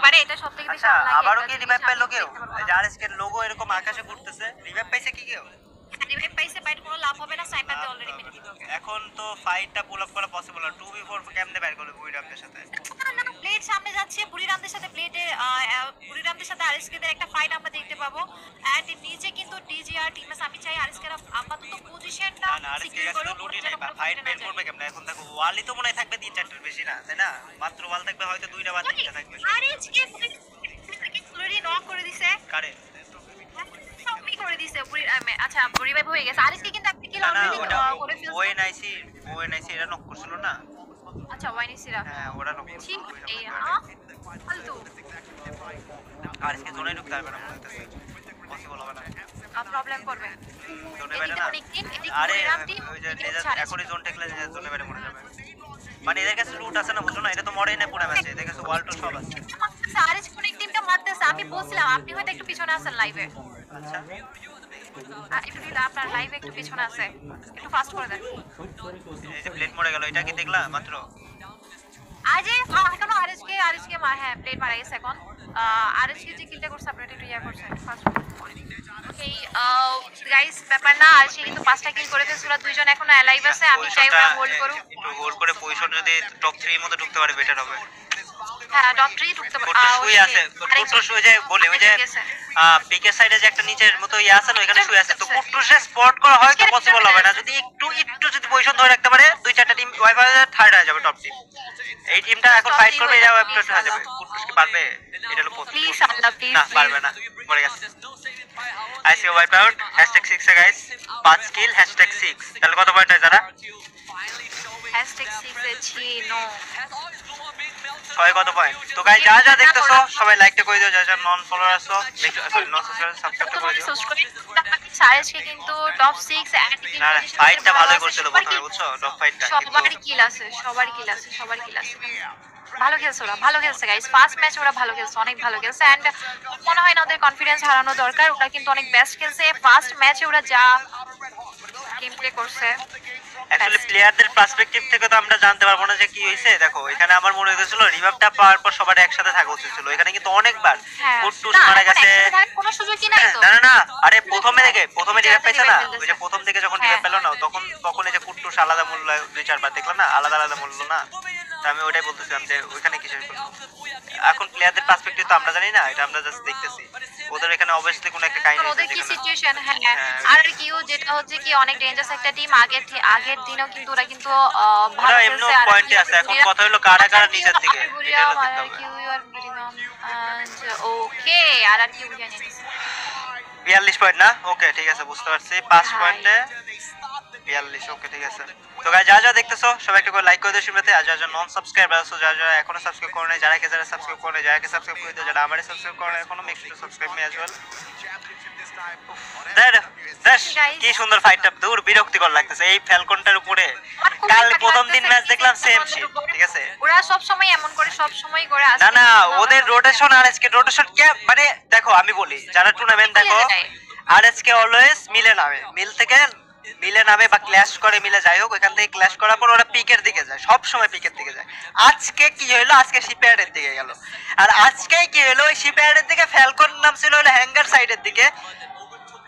পারে, এটা সবথেকে বেশি আনলাকি। আবারও কি রিভাইভ পাইলো কেউ? আরএসকে লোগো এরকম আকাশে ঘুরতেছে, রিভাইভ পাইছে কি কেউ? রিভাইভ পাইছে, বাট কোনো লাভ হবে না, স্নাইপার দিয়ে অলরেডি মেরে দিবে ওকে। এখন তো ফাইটটা পুল আপ করা পসিবল না, 2v4 কেমনে বের করবে বুইরামদের সাথে? ব্লেড সামনে যাচ্ছে, বুড়িরামদের সাথে ব্লেডে, বুড়িরামদের সাথে আরএসকেদের একটা ফাইট আমরা দেখতে পাবো। এন্ড নিচে কিন্তু ডিজিআর টিমস, আমি চাই আরএসকেরা আপাতত পজিশনটা না আরএসকে সিকিউর কাছে করুক, লুটি যেন নাই, কোনো ফাইট fight বের না যায়। করবে কেমনে? এখন দেখো ওয়ালই তো মনে হয় থাকবে 3-4টার বেশি না, তাই না? মাত্র ওয়াল থাকবে হয়তো 2টা বা 3টা থাকবে। আরএসকে অলরেডি নক করে দিছে, কারে? সবই করে দিছে। আচ্ছা রিভাইভ হয়ে গেছে আরএসকে, কিন্তু একটা কিল না অলরেডি ওটা করে ফেলছে। ওএনআইসি এরা নক করছিল না? আচ্ছা ওয়াইনিসিরা হ্যাঁ ওরা নক করছিল। ঠিক এই ফালতু আরএসকে জোনে ঢুকতে পারবে না মনে হচ্ছে, পসিবল হবে না, প্রবলেম করবে। জোনে বাইরে না। অনেক টিম, এদিকে আরে বুড়িরাম টিম, ওই যে এদিকে লেজার এখনই জোন টেকলে জোনে বাইরে মরে যাবে। মানে এদের কাছে লুট আছে না, বুঝো না? এটা তো মরেই না পুরো ম্যাচে, এদের কাছে ওয়াল টু সব আছে। আরএস অনেক টিমটা মারতেছে। আমি বলছিলাম আপনি হয়তো একটু পিছনে আছেন লাইভে, আচ্ছা একটু দিলে আপনার লাইভে একটু পিছনে আছে, একটু ফাস্ট করে দেন। এই যে প্লেট মরে গেল, এটা কি দেখলা মাত্র? আজে এখনো আরএসকে হ্যাঁ প্লেট মারা গেছে এখন। আরএসকে যে কিলটা করছে আপনারা একটু ইয়া করছেন ফাস্ট। ওকে গাইস, ব্যাপার না, আরএসকে কিন্তু 5টা কিল করে ফেলছে, ওরা দুইজন এখনো অ্যালাইভ আছে। আমি চাই ওরা হোল্ড করুক, একটু হোল্ড করে পজিশন যদি টপ 3 এর মধ্যে ঢুকতে পারে বেটার হবে। হ্যাঁ টপ 3 ঢুকতে পারে। শুয়ে আছে কুট্টুস, ওই যে বলে ওই যে পিকের সাইডে যে একটা নিচের মতো ইয়ে আছে না, ওখানে শুয়ে আছে। তো কুট্টুসে স্পট করা হয়তো পসিবল হবে না, যদি একটু যদি পজিশন ধরে রাখতে পারে 2-4টা টিম ওয়াইপ হয়ে থার্ড হয়ে যাবে টপ টিম। এই টিমটা এখন ফাইট করবে, এটা ওয়াইপ হয়ে যাবে। কুট্টুস কি পারবে? এটা হলো প্লিজ আল্লাহ প্লিজ না, পারবে না, মরে গেছে। আইসি ওয়াইপ আউট #6 এ গাইস, 5 কিল #6। তাহলে কত পয়েন্ট হয় যারা? #6 এ নো সবাই কত পয়েন্ট? তো গাইস যা দেখতেছো সবাই লাইকটা করে দিও, যা নন ফলোয়ার আছো সরি নন সাবস্ক্রাইব করে দিও। সারেশকে কিন্তু টপ 6 এন্ড কিল না পজিশন ফাইটটা ভালোই করছিল প্রথমে, বুঝছো? টপ ফাইটটা সবারই কিল আছে, সবার কিল আছে। ভালো খেলছে ওরা, ভালো খেলছে গাইস। ফার্স্ট ম্যাচ ওরা ভালো খেলছে, অনেক ভালো খেলছে। এন্ড মনে হয় না ওদের কনফিডেন্স হারানো দরকার, ওরা কিন্তু অনেক বেস্ট খেলছে। ফার্স্ট ম্যাচে ওরা যা গেম প্লে করছে, অ্যাকচুয়ালি প্লেয়ারদের পার্সপেক্টিভ থেকে তো আমরা জানতে পারবো না যে কি হয়েছে। দেখো এখানে আমার মনে হয়েছিল রিভাইভটা পাওয়ার পর সবার একসাথে থাকা উচিত ছিল, এখানে কিন্তু অনেকবার কুট্টুস মারা গেছে। কোনো সুযোগই নাই তো। না আরে প্রথমে রিভাইভ পাইছে না, ওই যে প্রথম দিকে যখন রিভাইভ পেলো না, তখন এই যে কুট্টুস আলাদা মূল্য 2-4 বার দেখলাম না, আলাদা মূল্য না। তো আমি ওটাই বলতেছিলাম যে ওইখানে কিসের এখন প্লেয়ারদের পার্সপেক্টিভ তো আমরা জানি না, এটা আমরা জাস্ট দেখতেছি। ওদের এখানে অবভিয়াসলি কোনো একটা কাহিনী আছে, ওদের কি সিচুয়েশন। হ্যাঁ আর কিউ যেটা হচ্ছে কি অনেক ডেঞ্জারাস একটা টিম। আগের দিনও কিন্তু ওরা কিন্তু ভালো খেলছে। আর পয়েন্টে আছে, এখন কথা হলো কারা নিচের দিকে, এটা হলো দেখতে হবে। ওকে আর কিউ জানি 42 পয়েন্ট না? ওকে ঠিক আছে, বুঝতে পারছি। 5 পয়েন্টে 42। ওকে ঠিক আছে। তো গাইস যা দেখতেছো সবাই একটু করে লাইক করে দিও শুনতে। আর যারা নন সাবস্ক্রাইবার আছো, যারা এখনো সাবস্ক্রাইব করো নাই, যারা সাবস্ক্রাইব করো নাই, যারা সাবস্ক্রাইব করে দিও, যারা আমারে সাবস্ক্রাইব করো নাই এখনো, make sure to subscribe me as well. কি সুন্দর ফাইটটা, দূর বিরক্তিকর লাগতেছে এই ফ্যালকনটার উপরে। কাল প্রথম দিন ম্যাচ দেখলাম সেম শিট, ঠিক আছে? ওরা সব সময় এমন করে, সব সময় করে আসে না ওদের রোটেশন আর আজকে রোটেশন কে মানে দেখো আমি বলি, যারা টুর্নামেন্ট দেখো আর আজকে অলওয়েজ মিলে নামে বা ক্ল্যাশ করে, মিলে যাই হোক, ওইখান থেকে ক্ল্যাশ করার পর ওরা পিকের দিকে যায়, সব সময় পিকের দিকে যায়। আজকে কি হলো? আজকে শিপইয়ার্ডের দিকে গেল। আর আজকে কি হলো? ওই শিপইয়ার্ডের দিকে ফ্যালকন নামছিল হলো হ্যাঙ্গার সাইডের দিকে।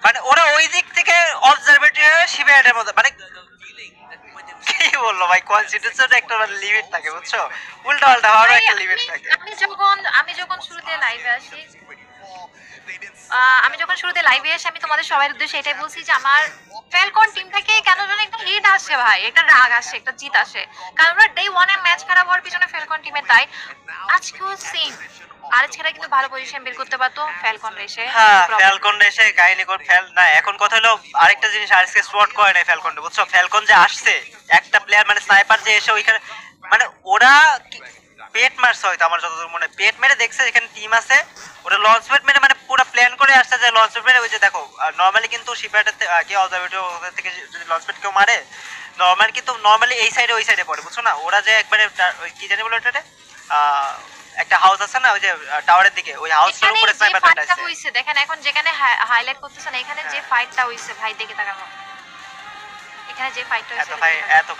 মানে ওরা ওই দিক থেকে অবজারভেটরি হয়ে শিপইয়ার্ডের মধ্যে, মানে কি বললো ভাই, কনসিডারেশন একটা লিমিট থাকে, বুঝছো? উল্টা পাল্টা হওয়ার একটা লিমিট থাকে। আমি যখন শুরুতে লাইভে আসি, আমি তোমাদের সবার উদ্দেশ্যে এটাই বলছি যে আমার ফ্যালকন টিম থেকে কেন যেন একটা লিড আসে ভাই, একটা রাগ আসে, একটা জিত আসে। কারণ ওরা ডে 1 এ ম্যাচ খারাপ হওয়ার পিছনে ফ্যালকন টিমের দায়। আজকেও সেম, আরএসকেরা কিন্তু ভালো পজিশন বের করতে পারতো, ফ্যালকন এসে কাহিনী করে ফেল না। এখন কথা হলো আরেকটা জিনিস, আরএসকে স্পট করে নাই ফ্যালকন, বুঝছো? ফ্যালকন যে আসছে একটা প্লেয়ার মানে স্নাইপার যে এসে ওইখানে, মানে ওরা পেট মারছে হয়তো, আমার যতদূর মনে পেট মেরে দেখছে এখানে টিম আছে, ওরা লঞ্চ প্যাড মেরে মানে পুরো প্ল্যান করে আসছে যে লঞ্চ প্যাড মেরে। ওই যে দেখো নরমালি কিন্তু শিপইয়ার্ডের কি অবজারভেটরি ওদের থেকে যদি লঞ্চ প্যাড কেউ মারে, নরমালি এই সাইডে ওই সাইডে পড়ে, বুঝছো না? ওরা যে একবারে ওই কি জানি বলে ওটাতে একটা হাউস আছে না, ওই যে টাওয়ারের দিকে, ওই হাউসের উপরে স্নাইপার হইছে। দেখেন এখন যেখানে হাইলাইট করতেছেন, এখানে যে ফাইটটা হইছে ভাই, দেখে তাকানো, এখানে যে ফাইটটা হইছে এত